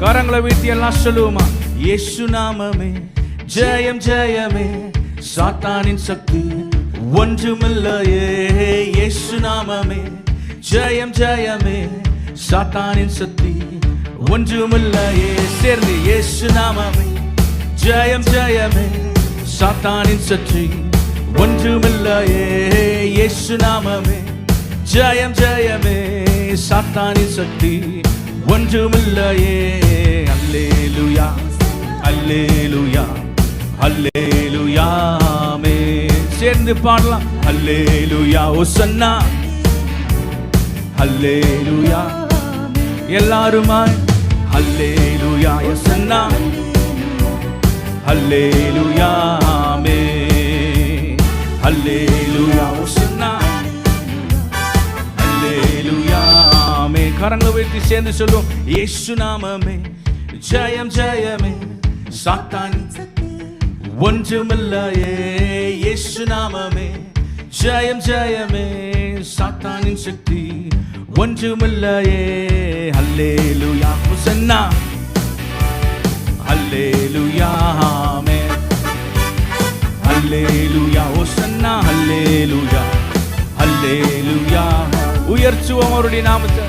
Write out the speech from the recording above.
கரங்களை வீட்டி எல்லாம் சொல்லுவோமா? இயேசு நாமமே ஜெயம் ஜெயமே, சாத்தானின் சக்தி ஒன்றுமில்லையே. இயேசு நாமமே ஜெயம் ஜெயமே, சாத்தானின் சக்தி ஒன்றுமில்லையே. சேர்ந்து இயேசு நாமமே ஜெயம் ஜெயமே, சாத்தானின் சக்தி ஒன்றுமில்லையே. இயேசு நாமமே ஜெயம் ஜெயமே, சாத்தானின் சக்தி ஒன்றுமில்லையே. அல்லேலூயா அல்லேலூயா அல்லேலூயா. சேர்ந்து பாடலாம். அல்லேலூயா ஓசன்னா, அல்லேலூயா எல்லாருமாய். அல்லேலூயா ஓசன்னா, அல்லேலூயா அல்லேலூயா ஓசன்னா, அல்லேலூயா. கரங்களை வைத்து சேர்ந்து சொல்லுவோம். இயேசு நாமமே ஜெயம் ஜெயமே, சாத்தான் ஒன்றுமில்லையே. இயேசு நாமமே ஜெயம் ஜெயமே, சாத்தானின் சக்தி ஒன்றுமில்லையே. அல்லேலூயா ஹோசன்னா, அல்லேலூயா ஆமென். அல்லேலூயா ஹோசன்னா, அல்லேலூயா அல்லேலூயா. உயர்த்துவோம் அவருடைய நாமத்தை.